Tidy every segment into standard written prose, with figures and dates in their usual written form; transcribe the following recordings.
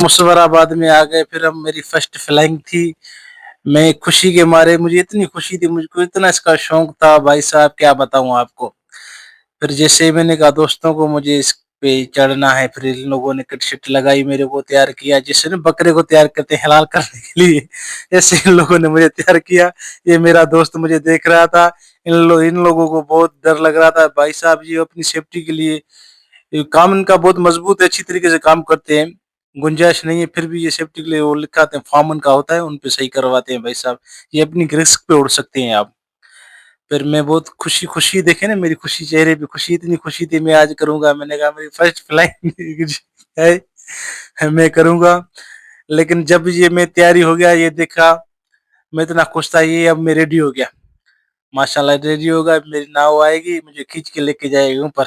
मुशर्रफाबाद में आ गए, फिर हम मेरी फर्स्ट फ्लाइंग थी। मैं खुशी के मारे, मुझे इतनी खुशी थी, मुझको इतना इसका शौक था भाई साहब, क्या बताऊँ आपको। फिर जैसे ही मैंने कहा दोस्तों को मुझे इस पे चढ़ना है, फिर इन लोगों ने किट-शिट लगाई, मेरे को तैयार किया, जैसे ना बकरे को तैयार करते हैं हलाल करने के लिए, ऐसे इन लोगों ने मुझे तैयार किया। ये मेरा दोस्त मुझे देख रहा था, इन लोगों को बहुत डर लग रहा था। भाई साहब ये अपनी सेफ्टी के लिए ये काम इनका बहुत मजबूत है, अच्छी तरीके से काम करते हैं, गुंजाइश नहीं है, फिर भी ये सेफ्टी के लिए वो लिखाते हैं, फॉर्म उनका होता है, उन पे सही करवाते हैं भाई साहब। ये अपनी रिस्क पे उड़ सकते हैं आप। फिर मैं बहुत खुशी-खुशी, देखे ना मेरी खुशी, चेहरे पे खुशी, इतनी खुशी थी मैं आज करूँगा, मैंने कहा मेरी फर्स्ट फ्लाइंग है, मैं करूँगा। लेकिन जब ये मैं तैयारी हो गया, ये देखा, मैं इतना खुश था, ये अब मैं रेडी हो गया। माशाल्लाह रेडी हो गया, मेरी नाव आएगी, मुझे खींच के लेके जाएगी ऊपर।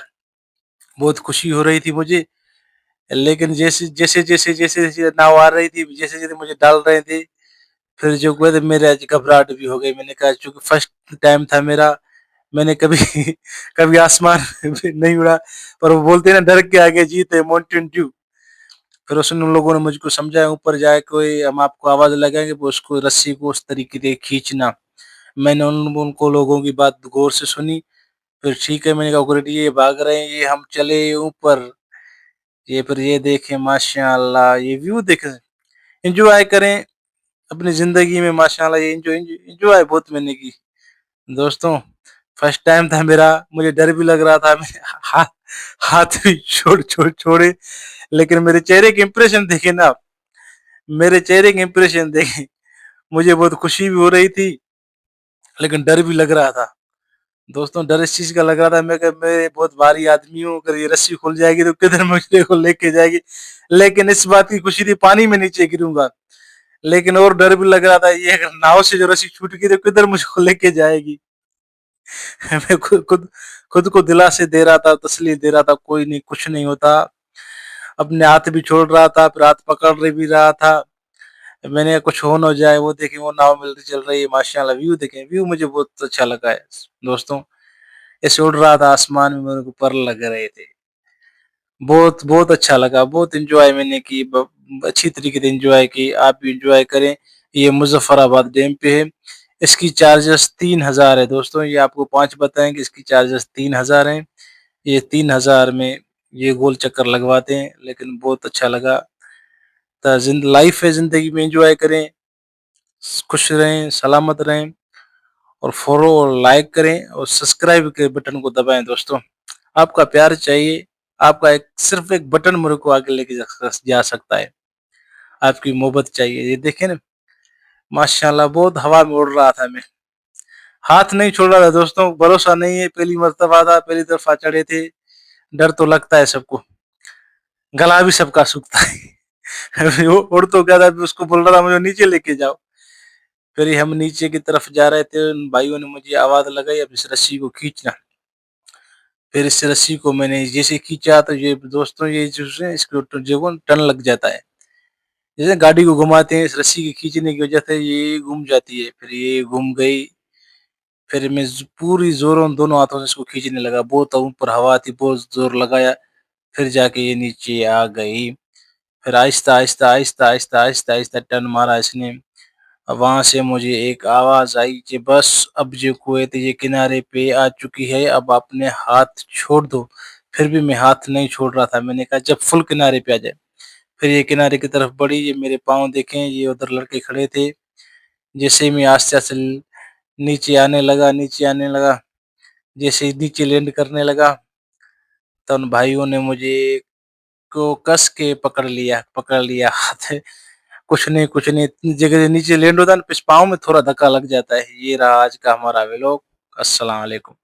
बहुत खुशी हो रही थी मुझे, लेकिन जैसे-जैसे नाव आ रही थी, जैसे-जैसे मुझे डाल रहे थे, फिर जो हुआ तो मेरे आज घबराहट भी हो गई। मैंने कहा चूँकि फर्स्ट टाइम था मेरा, मैंने कभी कभी आसमान में नहीं उड़ा, पर वो बोलते हैं ना डर के आगे जीत है माउंटेन ड्यू। फिर उसने उन लोगों ने मुझको समझाया ऊपर जाए कोई हम आपको आवाज़ लगाएँगे, वो उसको रस्सी को उस तरीके से खींचना। मैंने उनको लोगों की बात गौर से सुनी, फिर ठीक है मैंने कहा ऑलरेडी ये भाग रहे हैं, ये हम चले ऊपर, ये फिर ये देखें माशाअल्लाह, ये व्यू देखें, एन्जॉय करें अपनी ज़िंदगी में माशाअल्लाह, ये एन्जॉय बहुत मैंने की। दोस्तों, फर्स्ट टाइम था मेरा, मुझे डर भी लग रहा था, मैं हा हाथ भी छोड़े, लेकिन मेरे चेहरे के इंप्रेशन देखे ना आप, मेरे चेहरे के इंप्रेशन देखें, मुझे बहुत खुशी भी हो रही थी, लेकिन डर भी लग रहा था। दोस्तों, डर इस चीज़ का लग रहा था, मैं बहुत भारी आदमी हूँ, अगर ये रस्सी खुल जाएगी तो किधर मुझे को लेके जाएगी। लेकिन इस बात की खुशी थी पानी में नीचे गिरूँगा, लेकिन और डर भी लग रहा था, ये अगर नाव से जो रस्सी छूट गई तो किधर मुझको लेके जाएगी। मैं खुद को दिलासे दे रहा था, तसल्ली दे रहा था, कोई नहीं, कुछ नहीं होता। अपने हाथ भी छोड़ रहा था, फिर हाथ पकड़ ले भी रहा था। मैंने कहा कुछ हो ना जाए, वो देखें वो नाव मिलती चल रही है, माशाल्लाह व्यू देखें, व्यू मुझे बहुत अच्छा लगा है। दोस्तों, ऐसे उड़ रहा था आसमान में, मेरे को पर लग रहे थे। बहुत बहुत अच्छा लगा, बहुत एंजॉय मैंने की, अच्छी तरीके से एंजॉय की। आप भी एंजॉय करें। ये मुजफ्फराबाद डैम पे है। इसकी चार्जेस 3000 है दोस्तों, ये आपको 5 बताएं कि इसकी चार्जेस 3000 हैं। ये 3000 में ये गोल चक्कर लगवाते हैं, लेकिन बहुत अच्छा लगा। लाइफ है, जिंदगी में एंजॉय करें, खुश रहें, सलामत रहें, और फॉलो और लाइक करें और सब्सक्राइब के बटन को दबाएं दोस्तों। आपका प्यार चाहिए, आपका एक सिर्फ एक बटन मेरे को आगे लेके जा सकता है। आपकी मोहब्बत चाहिए। ये देखें ना, माशाल्लाह बहुत हवा में उड़ रहा था मैं। हाथ नहीं छोड़ रहा था दोस्तों, भरोसा नहीं है, पहली मर्तबा था, पहली दफा चढ़े थे, डर तो लगता है सबको, गला भी सबका सूखता है। वो उड़ तो गया था, अभी उसको बोल रहा था मुझे नीचे लेके जाओ। फिर ही हम नीचे की तरफ जा रहे थे, उन भाइयों ने मुझे आवाज़ लगाई, अब इस रस्सी को खींचना। फिर इस रस्सी को मैंने जैसे खींचा तो ये दोस्तों, ये जो है इसको जो वो टर्न लग जाता है। जैसे गाड़ी को घुमाते हैं, इस रस्सी के खींचने की वजह से ये घूम जाती है, फिर ये घूम गई। फिर मैं पूरी जोरों दोनों हाथों से इसको खींचने लगा, बहुत ऊपर हवा थी, बहुत जोर लगाया, फिर जाके ये नीचे आ गई। फिर आहिस्ता आहिस्ता आहिस्ता आहिस्ता आहिस्ता आहिस्ता टर्न मारा इसने। वहां से मुझे एक आवाज आई कि बस अब जो कुएत ये किनारे पे आ चुकी है, अब अपने हाथ छोड़ दो। फिर भी मैं हाथ नहीं छोड़ रहा था, मैंने कहा जब फुल किनारे पे आ जाए। फिर ये किनारे की तरफ बढ़ी, ये मेरे पाँव देखें, ये उधर लड़के खड़े थे। जैसे ही मैं आस्ते आस्ते नीचे आने लगा, जैसे ही नीचे लैंड करने लगा, तो उन भाइयों ने मुझे को कस के पकड़ लिया हाथ। कुछ नहीं, इतनी जगह नीचे लैंड होता है ना, पाँव में थोड़ा धक्का लग जाता है। ये रहा आज का हमारा व्लॉग। अस्सलाम वालेकुम।